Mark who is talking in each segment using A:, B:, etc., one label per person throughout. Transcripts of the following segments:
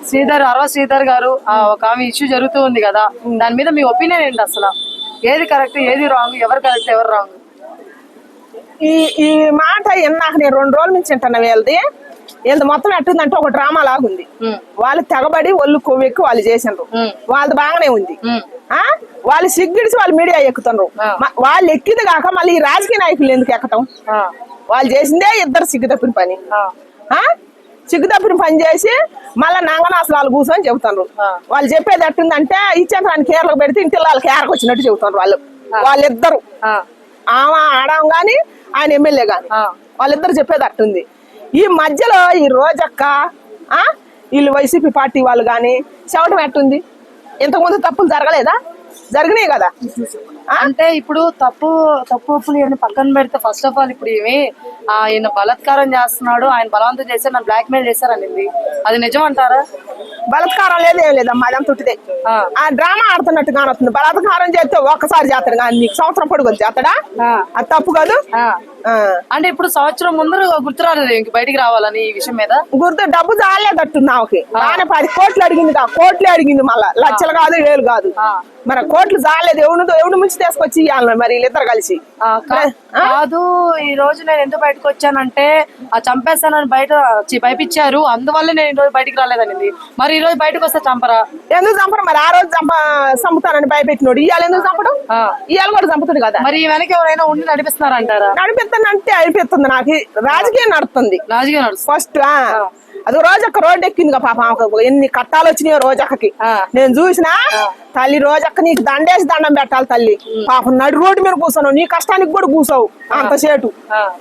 A: శ్రీధర్ గారు ఒక ఆమె ఇష్యూ జరుగుతూ ఉంది కదా, దాని మీద మీ ఒపీనియన్ ఏంటి? అసలు ఏది కరెక్ట్, ఏది రాంగ్, ఎవరు కరెక్ట్, ఎవరు రాంగ్?
B: ఈ మాట నాకు నేను 2 రోజుల నుంచి వింటున్నా. వీళ్ళది మొత్తం ఎట్టుందంటే ఒక డ్రామా లాగుంది. వాళ్ళు తెగబడి ఒళ్ళు కొవ్వెక్కి వాళ్ళు చేసిండ్రు. వాళ్ళది బాగానే ఉంది. వాళ్ళు సిగ్గిడిచి వాళ్ళు మీడియా ఎక్కుతుండ్రు. వాళ్ళు ఎక్కింది కాక మళ్ళీ ఈ రాజకీయ నాయకులు ఎందుకు ఎక్కటం? వాళ్ళు చేసిందే ఇద్దరు సిగ్గుతప్పిన పని. సిగ్గుతప్పిన పని చేసి మళ్ళా నంగనాసనాలు కూర్చొని చెబుతారు. వాళ్ళు చెప్పేది ఎట్టుందంటే ఇచ్చేంతరాన్ని కేరళకు పెడితే ఇంటి వాళ్ళకి కేరకు వచ్చినట్టు చెబుతారు. వాళ్ళిద్దరు, ఆమె ఆడాం గాని ఆయన ఎమ్మెల్యే గాని వాళ్ళిద్దరు చెప్పేది అట్టుంది. ఈ మధ్యలో ఈ రోజక్క వీళ్ళు వైసీపీ పార్టీ వాళ్ళు గాని చెప్పడం ఎట్టుంది? ఇంతకుముందు తప్పులు జరగలేదా? జరిగినాయి కదా.
A: అంటే ఇప్పుడు తప్పులు ఇవన్నీ పక్కన పెడితే ఫస్ట్ ఆఫ్ ఆల్ ఇప్పుడు ఆయన బలాత్కారం చేస్తున్నాడు, ఆయన బలవంతం చేశారు, నన్ను బ్లాక్ మెయిల్ చేశారనింది, అది నిజం అంటారా?
B: బలాత్కారం లేదేం లేదమ్మా, అదంతా ఉట్టిదే. ఆ డ్రామా ఆడుతున్నట్టు కానొస్తుంది. బలాత్కారం చేస్తే ఒక్కసారి చేస్తాడు కానీ నీకు సంవత్సరం పొడుగు చేస్తాడా? అది తప్పు కాదు.
A: అంటే ఇప్పుడు సంవత్సరం ముందర గుర్తు రాలేదు ఇంక బయటికి రావాలని ఈ విషయం మీద
B: గుర్తు. డబ్బు చాలేదట్టుంది ఆమెకి. ఆయన 10 కోట్లు అడిగింది, కోట్లే అడిగింది, మళ్ళా లక్షలు కాదు, 1000 కాదు. మరి కోట్లు చాలేదు. ఎవడు ముంచి తీసుకొచ్చి ఇవ్వాలి మరి వీళ్ళిద్దరు కలిసి.
A: కాదు, ఈ రోజు నేను ఎందుకు బయటకు వచ్చానంటే ఆ చంపేస్తానని భయపించారు, అందువల్ల నేను ఈ రోజు బయటికి రాలేదనింది. మరి ఈ రోజు బయటకు వస్తే చంపరా?
B: ఎందుకు చంపరు? మరి ఆ రోజు చంపుతానని భయపెట్టినోడు ఇవాళ ఎందుకు చంపడం? ఇవాళ కూడా చంపుతుంది కదా.
A: మరి వెనక ఎవరైనా ఉండి నడిపిస్తున్నారంటారా?
B: నడిపిస్తానంటే అయిపోతుంది. నాకు రాజకీయం నడుస్తుంది. ఫస్ట్ అది రోజక్క రోడ్డు ఎక్కిందిగా పాపం. ఎన్ని కట్టాలు వచ్చినాయో రోజక్కకి నేను చూసినా. తల్లి రోజక్క నీకు దండేసి దండం పెట్టాలి తల్లి. పాపం నడి రోడ్డు మీద కూర్చోను, నీ కష్టానికి కూడా కూర్చోవు అంతసేటు.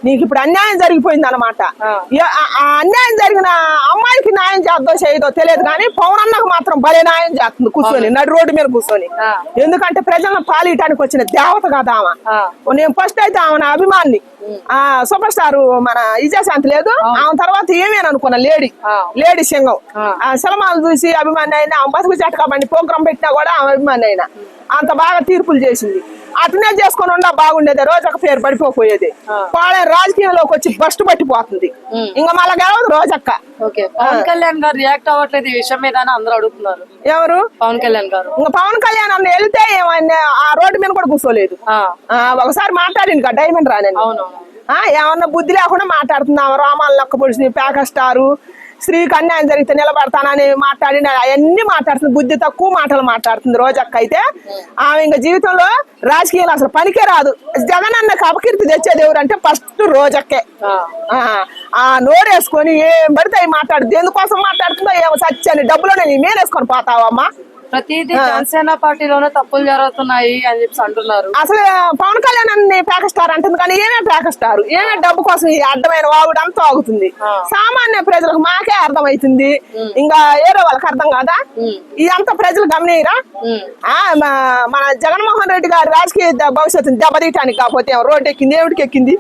B: నీకు ఇప్పుడు అన్యాయం జరిగిపోయింది అనమాట. ఆ అన్యాయం జరిగిన అమ్మాయికి న్యాయం చేద్దో చేయదో తెలియదు కానీ పవనన్నకు మాత్రం భలే న్యాయం చేస్తుంది కూర్చొని, నడి రోడ్డు మీద కూర్చొని. ఎందుకంటే ప్రజలను పాలియటానికి వచ్చిన దేవత కదా ఆమె. నేను ఫస్ట్ అయితే ఆమె అభిమాని. సూపర్ స్టార్ మన విజయశాంతి లేదు, ఆమె తర్వాత ఏమేననుకున్నా లేడీ సింగం. సినిమాలు చూసి అభిమాని అయినా, బతుకు చెట్టు బండి ప్రోగ్రాం పెట్టినా కూడా ఆమె అభిమాని అయినా. అంత బాగా తీర్పులు చేసింది. అట్నే చేసుకుని ఉండా బాగుండేది, రోజక్క పేరు పడిపోయేది. వాళ్ళ రాజకీయంలోకి వచ్చి బస్టు పట్టిపోతుంది. ఇంకా మళ్ళా గెలవదు రోజక్క.
A: పవన్ కళ్యాణ్ గారు రియాక్ట్ అవ్వట్లేదు ఈ విషయం మీద అందరూ అడుగుతున్నారు.
B: ఎవరు?
A: పవన్ కళ్యాణ్ గారు.
B: ఇంకా పవన్ కళ్యాణ్ అన్న వెళ్తే ఏమన్నా ఆ రోడ్డు మీద కూడా కూర్చోలేదు. ఒకసారి మాట్లాడింది కదా డైమండ్ రానని. ఏమన్నా బుద్ధి లేకుండా మాట్లాడుతుంది. రామాలు లెక్క పొడిచి ప్యాకస్టారు స్త్రీకి అన్యాయం జరిగితే నిలబడతానని మాట్లాడి అవన్నీ మాట్లాడుతుంది. బుద్ధి తక్కువ మాటలు మాట్లాడుతుంది రోజక్క. అయితే ఆమె ఇంకా జీవితంలో రాజకీయాలు అసలు పనికే రాదు. జగన్ అన్నకు అపకీర్తి తెచ్చేది ఎవరంటే ఫస్ట్ రోజక్కే. ఆ నోరేసుకొని ఏం పడితే అవి మాట్లాడుతుంది. ఎందుకోసం మాట్లాడుతుందో ఏమో సత్యాన్ని డబ్బులోనే నీ మేనేసుకొని పోతావమ్మా.
A: ప్రతిదీ జనసేన పార్టీలోనే తప్పులు జరుగుతున్నాయి అని చెప్పి అంటున్నారు.
B: అసలు పవన్ కళ్యాణ్ అన్ని ప్యాకస్టార్ అంటుంది కానీ ఏమే ప్యాకస్టారు? ఏమే డబ్బు కోసం ఈ అడ్డమైన వాగుడు అంతా ఆగుతుంది. సామాన్య ప్రజలకు మాకే అర్థమవుతుంది, ఇంకా ఏరో వాళ్ళకి అర్థం కాదా? ఇదంతా ప్రజలు గమనియరా? మన జగన్మోహన్ రెడ్డి గారి రాజకీయ భవిష్యత్తుని దెబ్బతీయటానికి కాకపోతే రోడ్డు ఎక్కింది. ఏమిటికి ఎక్కింది?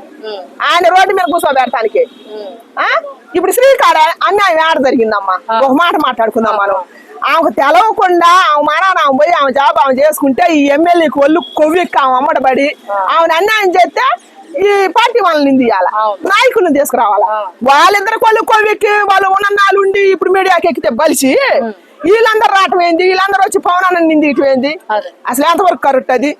B: ఆయన రోడ్డు మీద కూర్చోబెడటానికి. ఇప్పుడు శ్రీకాడ అన్యాయం ఏడ జరిగిందమ్మా? ఒక మాట మాట్లాడుకుందాం మనం. ఆమెకు తెలవకుండా ఆమె మానాన్ని ఆమె పోయి ఆమె జాబ్ ఆమె చేసుకుంటే ఈ ఎమ్మెల్యేకి ఒళ్ళు కొవ్వెక్కి ఆమె అమ్మడబడి ఆమెను అన్యాయం చేస్తే ఈ పార్టీ వాళ్ళని నిందియాల, నాయకులను తీసుకురావాలా. వాళ్ళిద్దరు కొళ్ళు కొవ్వెక్కి వాళ్ళు ఉన్నన్నాళ్ళు ఉండి ఇప్పుడు మీడియాకి ఎక్కితే బలిసి వీళ్ళందరూ రావటం ఏంది? వీళ్ళందరూ వచ్చి పవనాన్ని నిందియటం ఏంది? అసలు ఎంతవరకు కరెక్ట్ అది?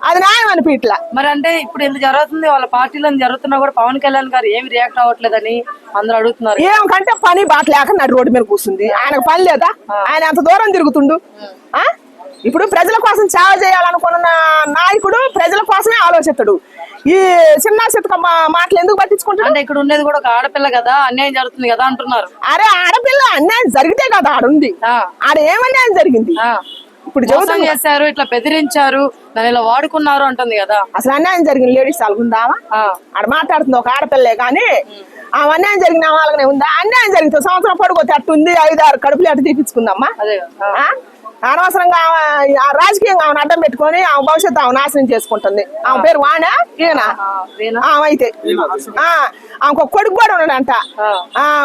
B: అది న్యాయం అనిపించట్లా.
A: మరి అంటే ఇప్పుడు ఎంత జరుగుతుంది వాళ్ళ పార్టీలో జరుగుతున్నా కూడా పవన్ కళ్యాణ్ గారు ఏమి రియాక్ట్ అవ్వట్లేదని అందరూ అడుగుతున్నారు.
B: ఏమంటే పని బాట లేక నడు రోడ్డు మీద కూర్చుంది. ఆయనకు పని లేదా? ఆయన అంత దూరం తిరుగుతుండు. ఇప్పుడు ప్రజల కోసం సేవ చేయాలనుకున్న నాయకుడు ప్రజల కోసమే ఆలోచిస్తాడు. ఈ చిన్న చితక మాటలు ఎందుకు పట్టించుకుంటాడు?
A: అంటే ఇక్కడ ఉండేది కూడా ఒక ఆడపిల్ల కదా, అన్యాయం జరుగుతుంది కదా అంటున్నారు.
B: అరే ఆడపిల్ల అన్యాయం జరిగితే కదా ఆడుంది. ఆడ ఏమన్యాయం జరిగింది? ఇప్పుడు
A: మోసం చేశారు, ఇట్లా బెదిరించారు, దాన్ని ఇలా వాడుకున్నారు అంటుంది కదా.
B: అసలు అన్యాయం జరిగిన లేడీస్ వాళ్ళకుందావా? ఆడ మాట్లాడుతుంది ఒక ఆడపిల్లే కానీ ఆ అన్యాయం జరిగిన వాళ్ళనే ఉందా? అన్యాయం జరిగితే సంవత్సరం పడుకోతే అట్టుంది, 5-6 కడుపులు అట్టు తీపించుకుందమ్మా. అనవసరంగా ఆ రాజకీయంగా ఆమెను అడ్డం పెట్టుకొని ఆమె భవిష్యత్తు ఆమె నాశనం చేసుకుంటుంది. ఆమె పేరు వాణా ఈయనా? అయితే ఆమెకు కొడుకు కూడా ఉన్నాడంట.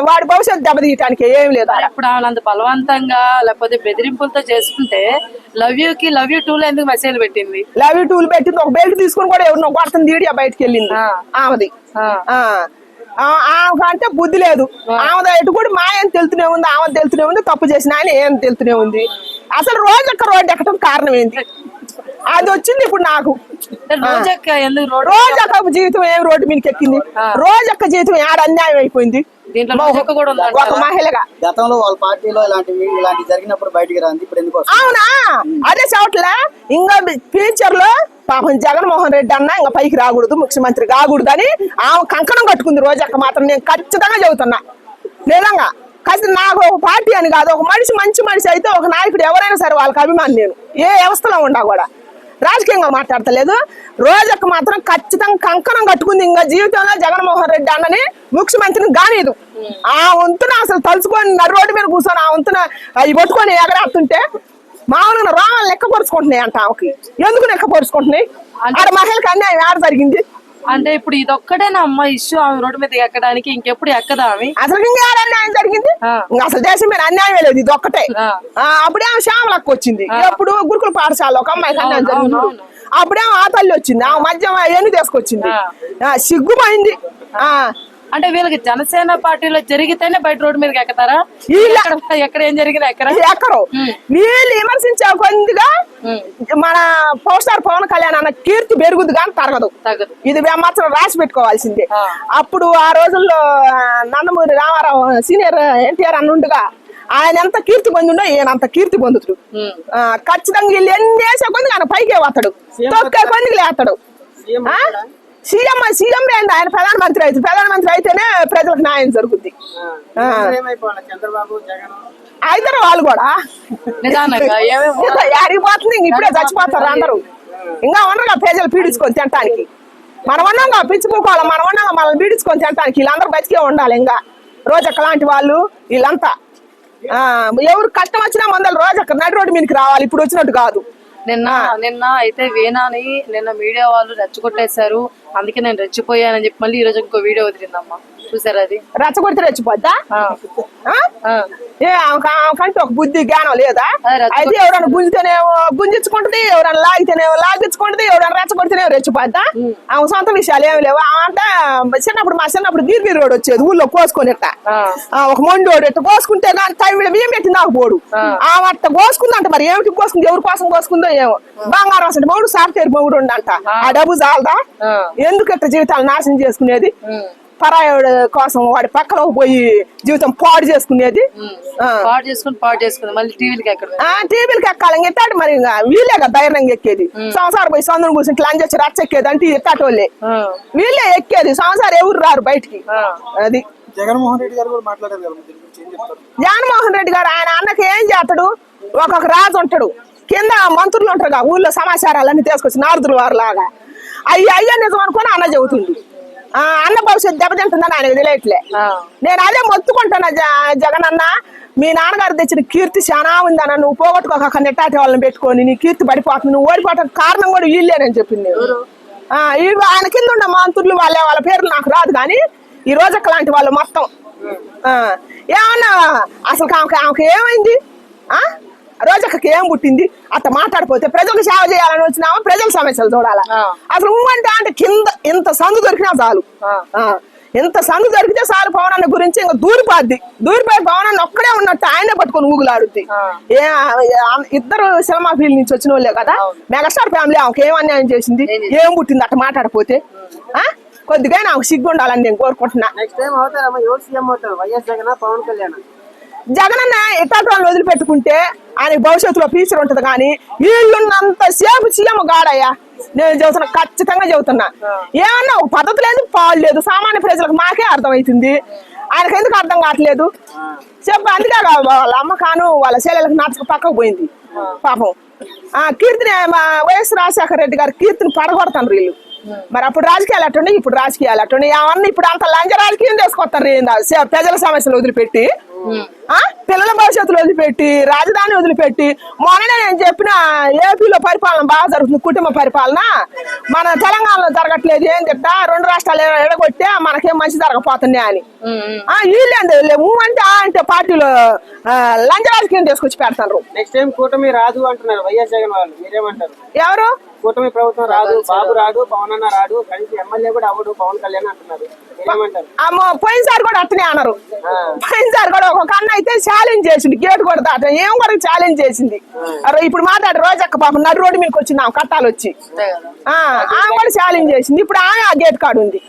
B: వాడి భవిష్యత్తు దెబ్బతీయటానికి ఏం లేదు.
A: ఇప్పుడు ఆమె అంత బలవంతంగా లేకపోతే బెదిరింపులతో చేసుకుంటే లవ్ యూ 2 ఎందుకు మెసేజ్ పెట్టింది?
B: లవ్ యూ 2 పెట్టింది. ఒక బెల్ట్ తీసుకుని కూడా ఎవరినో కొడుతుంది. వీడియో బయటకు వెళ్ళింది ఆమెది. ఆమె అంటే బుద్ధి లేదు. ఆమె ఎటు కూడా మా ఏం తెలుతూనే ఉంది, ఆమె తెలుతూనే ఉంది, తప్పు చేసిన ఆయన ఏం తెలుతూనే ఉంది. అసలు రోజక్క రోడ్డు ఎక్కడం కారణం ఏంటి? అది వచ్చింది ఇప్పుడు నాకు. రోజక్క జీవితం ఏం రోడ్డు మీదకి ఎక్కింది? రోజక్క జీవితం ఏడ అన్యాయం అయిపోయింది ఒక మహిళగా.
C: గతంలో వాళ్ళ పార్టీలో ఇలాంటి జరిగినప్పుడు బయటికి రాంది, ఇప్పుడు ఎందుకు?
B: అవునా, అదే చోట్ల ఇంకా ఫ్యూచర్ లో పాపం జగన్మోహన్ రెడ్డి అన్న ఇంకా పైకి రాకూడదు, ముఖ్యమంత్రి కాకూడదు అని ఆమె కంకణం కట్టుకుంది. రోజక్క మాత్రం నేను ఖచ్చితంగా చెబుతున్నా, నిజంగా. కాస్త నాకు ఒక పార్టీ అని కాదు, ఒక మనిషి మంచి మనిషి అయితే ఒక నాయకుడు ఎవరైనా సరే వాళ్ళకి అభిమాని. నేను ఏ వ్యవస్థలో ఉండా కూడా రాజకీయంగా మాట్లాడతలేదు. రోజక్క మాత్రం ఖచ్చితంగా కంకణం కట్టుకుంది. ఇంకా జీవితంలో జగన్మోహన్ రెడ్డి అన్నని ముఖ్యమంత్రిని కానీదు. ఆ వంతున అసలు తలుచుకొని నడు రోడ్డు మీద కూర్చొని ఆ వంతున అవి పట్టుకొని ఎగరేస్తుంటే మామూలుగా రోమాలు లెక్కపరుచుకుంటున్నాయి అంట. ఆమెకి ఎందుకు లెక్కపరుచుకుంటున్నాయి? ఆడ మహిళకి అన్యాయం ఆడ జరిగింది
A: అంటే ఇప్పుడు ఇదొక్కటేనా అమ్మ ఇష్యూ ఆమె రోడ్డు మీద ఎక్కడానికి? ఇంకెప్పుడు ఎక్కదా ఆమె?
B: అసలు ఇంకా అన్యాయం జరిగింది? అసలు దేశం మీద అన్యాయం లేదు, ఇది ఒక్కటే. అప్పుడే ఆమె శ్యామలక్క వచ్చింది, ఎప్పుడు గురుకుల పాఠశాల ఒక అమ్మాయికి అన్యాయం జరిగింది. అప్పుడేమో ఆ తల్లి వచ్చింది, ఆమె మధ్య ఎన్ని తీసుకొచ్చింది. సిగ్గుపోయింది.
A: అంటే వీళ్ళకి జనసేన పార్టీలో జరిగితేనే బయట రోడ్డు మీదకి ఎక్కుతారా? ఎక్కడ ఏం జరిగినా
B: ఎక్కరు. వీళ్ళు విమర్శించే కొద్దిగా మన పవర్ స్టార్ పవన్ కళ్యాణ్ అన్న కీర్తి పెరుగుద్ది కానీ తరగదు. ఇది మాత్రం రాసి పెట్టుకోవాల్సిందే. అప్పుడు ఆ రోజుల్లో నందమూరి రామారావు సీనియర్ ఎన్టీఆర్ అన్నుండగా ఆయన ఎంత కీర్తి పొందిండో ఈయన అంత కీర్తి పొందుతాడు. ఖచ్చితంగా వీళ్ళు ఎన్ని వేసే కొద్దిగా ఆయన పైకి వస్తాడు, తొక్కే కొద్దిగా లేస్తాడు. సీఎం ఏంటి? ఆయన ప్రధానమంత్రి అయితే, ప్రధానమంత్రి అయితేనే ప్రజలకు న్యాయం జరుగుద్ది. అయితే వాళ్ళు కూడా అడిగిపోతుంది. ఇప్పుడే చచ్చిపోతారు అందరూ. ఇంకా ఉండరుగా ప్రజలు పీడించుకొని తినటానికి. మనం ఉన్నాగా పిచ్చిపోకోవాలి, మనం ఉన్నాగా మనల్ని పీడించుకొని తినటానికి. వీళ్ళందరూ బతికే ఉండాలి. ఇంకా రోజక్క లాంటి వాళ్ళు వీళ్ళంతా ఎవరు కష్టం వచ్చినా మందలు రోజక్క నడి రోడ్డు మీదకి రావాలి. ఇప్పుడు వచ్చినట్టు కాదు.
A: నిన్న అయితే వీణాని నిన్న మీడియా వాళ్ళు రెచ్చగొట్టేశారు, అందుకే నేను రెచ్చిపోయానని చెప్పి మళ్ళీ ఈ రోజు ఇంకో వీడియో వదిలిందమ్మా. చూసారా? అది
B: రెచ్చగొడితే రెచ్చిపోద్దా? ఆమెకంటే ఒక బుద్ధి జ్ఞానం లేదా? అయితే ఎవరైనా గుంజితేనేమో గుంజించుకుంటది, ఎవరైనా లాగితేనేమో లాగించుకుంటది, ఎవరైనా రెచ్చగొడితేనేమో రెచ్చిపోద్దా? ఆమె సొంత విషయాలు ఏమి లేవు. అంటే చిన్నప్పుడు మా చిన్నప్పుడు గిరిగిరి రోడ్ వచ్చేది ఊళ్ళో కోసుకొని ఇట్ట ఒక మొండోడు ఇట్ట కోసుకుంటే కానీ తమిళ బియ్యం పెట్టి నాకు పోడు. ఆమె అట్ట కోసుకుందంట. మరి ఏమిటి కోసుకుంది, ఎవరి కోసం కోసుకుందో ఏమో. బంగారం అసలు మొగుడు సాఫ్ట్వేర్ మొగుడు ఉండంట. ఆ డబ్బు చాలదా? ఎందుకు ఇట్ట జీవితాలు నాశనం చేసుకునేది? పరాయుడు కోసం వాడి పక్కలో పోయి జీవితం పాడు చేసుకునేది.
A: పాడు చేసుకుని మళ్ళీ టీవీలకి
B: ఎక్కాలి. ఎట్టాడు మరి వీళ్ళే ధైర్యంగా ఎక్కేది. సంవత్సరం పోయి సొంతం కూర్చుంటే లంచ్ వచ్చి రచ్చ ఎక్కేది అంటే ఎట్టాటి వాళ్ళే వీళ్ళే ఎక్కేది. సంవత్సరం ఎవరు రారు బయటికి. అది
C: జగన్మోహన్ రెడ్డి గారు కూడా మాట్లాడారు కదా.
B: జగన్మోహన్ రెడ్డి గారు ఆయన అన్నకి ఏం చేస్తాడు? ఒక్కొక్క రాజు ఉంటాడు, కింద మంత్రులు ఉంటారు ఊళ్ళో సమాచారాలన్నీ తీసుకొచ్చి నారదులు వారు లాగా. అయ్యా నిజం అనుకుని అన్న చెబుతుంది. అన్న భవిష్యత్తు దెబ్బతింటుందని ఆయనకు తెలియట్లే. నేను అదే మొత్తుకుంటున్నా, జగన్ అన్న మీ నాన్నగారు తెచ్చిన కీర్తి చాలా ఉందన్న, నువ్వు పోగొట్టుకోక నెట్టాటి వాళ్ళని పెట్టుకొని నీ కీర్తి పడిపోతుంది, నువ్వు ఓడిపోవటానికి కారణం కూడా వీళ్ళేనని చెప్పింది. ఆయన కింద ఉన్న మంత్రులు వాళ్ళ పేర్లు నాకు రాదు కానీ ఈ రోజక్క లాంటి వాళ్ళు మొత్తం ఏమన్నా అసలు ఆమెకి ఏమైంది? రోజక్కకి ఏం పుట్టింది? అట్ట మాట్లాడిపోతే ప్రజలకు సేవ చేయాలని వచ్చినామా ప్రజల సమస్యలు చూడాలా? అసలు అంటే కింద ఇంత సందు దొరికినా చాలు, ఇంత సందు దొరికితే చాలు పవన్ అన్న గురించి ఇంకా దూరిపోద్ది. దూరిపోయి పవన్ అన్న ఒక్కడే ఉన్నట్టు ఆయనే పట్టుకొని ఊగులాడుద్ది. ఇద్దరు సినిమా ఫీల్డ్ నుంచి వచ్చిన వాళ్ళే కదా. మెగాస్టార్ ఫ్యామిలీ ఆమెకి ఏం అన్యాయం చేసింది? ఏం పుట్టింది అట్ట మాట్లాడిపోతే? కొద్దిగా నాకు సిగ్గు ఉండాలని నేను కోరుకుంటున్నా. జగనన్న ఇట్టాలను వదిలిపెట్టుకుంటే ఆయన భవిష్యత్తులో ఫ్యూచర్ ఉంటది కానీ వీళ్ళున్నంత సేపు సీఎం గాడయ్యా. నేను చెబుతున్నా, ఖచ్చితంగా చెబుతున్నా. ఏమన్నా ఒక పద్ధతి లేదు, పాలు లేదు. సామాన్య ప్రజలకు మాకే అర్థమవుతుంది, ఆయనకు ఎందుకు అర్థం కావట్లేదు చెప్పు. అందుకే వాళ్ళ అమ్మ కాను వాళ్ళ చెల్లెలకు నచ్చక పక్కకు పోయింది పాపం. కీర్తిని వైఎస్ రాజశేఖర రెడ్డి గారు కీర్తిని పడగొడతాను వీళ్ళు. మరి అప్పుడు రాజకీయాలు అట్టుండే, ఇప్పుడు రాజకీయాలు అట్టుండే. ఏమన్నా ఇప్పుడు అంత లంచ రాజకీయం చేసుకొస్తారు ప్రజల సమస్యలు వదిలిపెట్టి, పిల్లల భవిష్యత్తులు వదిలిపెట్టి, రాజధాని వదిలిపెట్టి. మొన్ననే నేను చెప్పిన ఏపీలో పరిపాలన బాగా జరుగుతుంది, కుటుంబ పరిపాలన. మన తెలంగాణలో జరగట్లేదు. ఏం చెప్తా 2 రాష్ట్రాలు ఎడగొట్టే మనకేం మంచి జరగపోతున్నాయి అని వీళ్ళేంది అంటే పార్టీలో లంచ రాజకీయం తీసుకొచ్చి పెడతారు.
C: నెక్స్ట్ టైం కూటమి రాదు అంటున్నారు వైఎస్ జగన్ వాళ్ళు, మీరేమంటారు?
B: ఎవరు
D: కూటమి ప్రభుత్వం రాదు, బాబు రాడు, పవన్ అన్న రాడు, కలిసి ఎమ్మెల్యే కూడా అవ్వడు పవన్ కళ్యాణ్ అంటున్నారు. మీరేమంటారు?
B: అమ్మో పోయినసారి కూడా అట్లనే అన్నారు. పోయినసారి కూడా ఒక అన్న అయితే ఛాలెంజ్ చేసింది, గేట్ కూడా దాట ఏం కూడా ఛాలెంజ్ చేసింది. అరే ఇప్పుడు మాట్లాడు రోజక్క పాపం నడు రోడ్డు మీదకి వచ్చింది ఆమె కట్టాలు వచ్చి ఆమె కూడా ఛాలెంజ్ చేసింది. ఇప్పుడు ఆమె ఆ గేట్ కాడు ఉంది.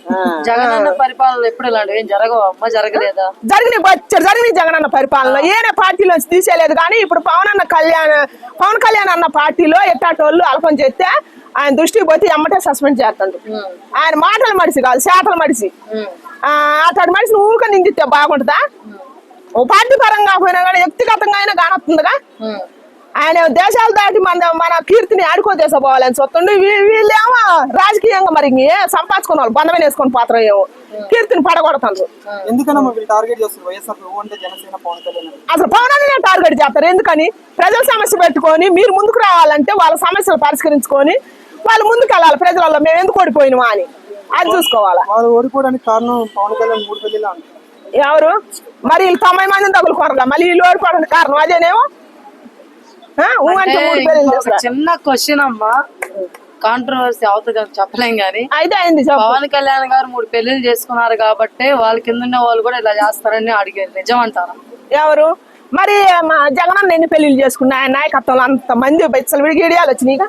A: జగనన్న పరిపాలన ఎప్పుడు ఇలాంటివి ఏం జరగవు అమ్మ, జరగలేదా?
B: జరిగిన జగనన్న పరిపాలన ఏనే పార్టీలోంచి తీసేయలేదు. కానీ ఇప్పుడు పవన్ కళ్యాణ్ అన్న పార్టీలో ఎట్టాటోళ్ళు అల్పం చేస్తే ఆయన దృష్టికి పోతే ఎమ్మటే సస్పెండ్ చేస్తాడు. ఆయన మాటలు మడిసి కాదు, చేతలు మడిసి. అతడి మనిషిని ఊరిక నిందిస్తే బాగుంటుందా? ఓ పార్టీ పరంగా పోయినా కానీ వ్యక్తిగతంగా అయినా కానొస్తుందిగా. ఆయన దేశాలు దాటి మన కీర్తిని ఆడుకో తీసుకోవాలని చూస్తుండే. వీళ్ళేమో రాజకీయంగా మరి సంపాదించుకున్న వాళ్ళు బంధమైన వేసుకొని పోతారు, ఏమో కీర్తిని పడగొడతారు. అసలు పవన్ అనే టార్గెట్ చేస్తారు. ఎందుకని? ప్రజల సమస్య పెట్టుకొని మీరు ముందుకు రావాలంటే వాళ్ళ సమస్యలు పరిష్కరించుకొని వాళ్ళు ముందుకు వెళ్ళాలి. ప్రజలలో మేము ఎందుకు ఓడిపోయినామా అని అది చూసుకోవాలా.
C: ఓడిపోవడానికి కారణం పవన్ కళ్యాణ్ 3 పెళ్లిలా
B: ఎవరు మరి వీళ్ళు 90 మందిని తగులుకోరగా మళ్ళీ వీళ్ళు ఓడిపోవడానికి కారణం అదేనేమో. అంటే 3 పెళ్లి
A: చిన్న క్వశ్చన్ అమ్మా, కాంట్రవర్సీ అవుతుంది అని చెప్పలేం గానీ
B: అయితే అయింది.
A: పవన్ కళ్యాణ్ గారు 3 పెళ్లిళ్ళు చేసుకున్నారు కాబట్టి వాళ్ళ కింద ఉన్న వాళ్ళు కూడా ఇలా చేస్తారని అడిగారు, నిజం అంటారా?
B: ఎవరు మరి జగనన్న ఎన్ని పెళ్లిళ్ళు చేసుకున్నా ఆయన నాయకత్వంలో అంత మంది బెచ్చలు విడిగిడియాలు వచ్చినాయిగా.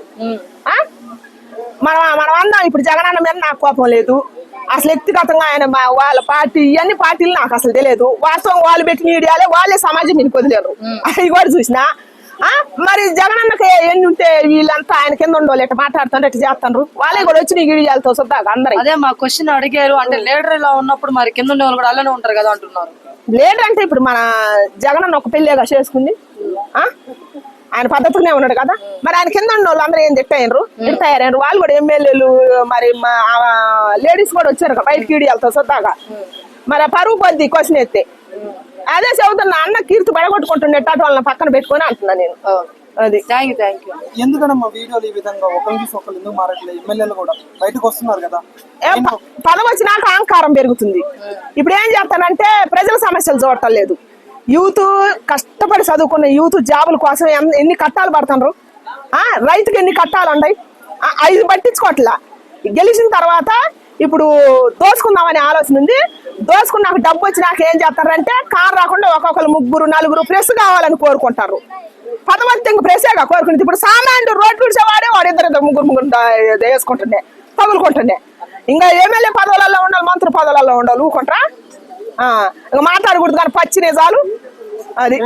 B: మనం అన్నాం ఇప్పుడు జగనన్న మీద నాకు కోపం లేదు. అసలు వ్యక్తిగతంగా ఆయన వాళ్ళ పార్టీ ఇవన్నీ పార్టీలు నాకు అసలు తెలియదు. వాస్తవం వాళ్ళు పెట్టిన మీడియాలే వాళ్ళే సమాజం మీకు వదిలేరు. అవి కూడా చూసినా మరి జగనన్నకి ఎన్ని ఉంటే వీళ్ళంతా ఆయన కింద ఉండోళ్ళు ఎట్లా మాట్లాడుతుంటే ఎట్లా చేస్తారు. వాళ్ళే కూడా వచ్చి నీ గిడియాలతో సొద్దాక అందరూ
A: అదే మా క్వశ్చన్ అడిగారు. అంటే లీడర్ ఇలా ఉన్నప్పుడు మరి కింద ఉండే వాళ్ళు కూడా అలానే ఉంటారు కదా అంటున్నారు.
B: లీడర్ అంటే ఇప్పుడు మన జగనన్న ఒక పెళ్ళేగా చేసుకుంది, ఆయన పద్ధతినే ఉన్నాడు కదా. మరి ఆయన కింద ఉన్న వాళ్ళు అందరూ ఏం తిట్టారు, తిట్టారు. వాళ్ళు కూడా ఎమ్మెల్యేలు మరి లేడీస్ కూడా వచ్చారు బయట గిడియాలతో సొద్దాక. మరి పరువు పొద్ది క్వశ్చన్ ఎత్తే అదే చదువుతున్నా అన్న కీర్తి పడగొట్టుకుంటుండే వాళ్ళని పక్కన పెట్టుకొని అంటున్నా నేను. అది
C: ఎందుకనమ్మా వీడియోలు ఈ విధంగా ఒకరికి ఒకరు ఎందుకు మారట్లేదు? ఎమ్మెల్యేలు కూడా బయటకు వస్తున్నారు కదా.
B: పదవి వచ్చినాక అహంకారం పెరుగుతుంది. ఇప్పుడు ఏం చేస్తానంటే ప్రజల సమస్యలు చూడటం లేదు. యూత్ కష్టపడి చదువుకున్న యూత్ జాబుల కోసం ఎన్ని కట్టాలు పడుతున్నారు. రైతుకి ఎన్ని కట్టాలు ఉన్నాయి, 5 పట్టించుకోవట్లా. గెలిచిన తర్వాత ఇప్పుడు దోసుకుందామనే ఆలోచన ఉంది. దోసుకున్నాక డబ్బు వచ్చినాక ఏం చేస్తారంటే కారు రాకుండా ఒక్కొక్కరు 3, 4 ప్రెస్ కావాలని కోరుకుంటారు. పదవత్తి ఇంక ప్రెస్గా కోరుకుంటుంది. ఇప్పుడు సామాన్యుడు రోడ్డు విడిచేవాడే వాడు 2, 3 వేసుకుంటుండే తగులుకుంటుండే. ఇంకా ఎమ్మెల్యే పదవులలో ఉండాలి, మంత్రి పదవులలో ఉండాలి. ఊకుంటారా? ఇంకా మాట్లాడకూడదు కానీ పచ్చి నిజాలు. అది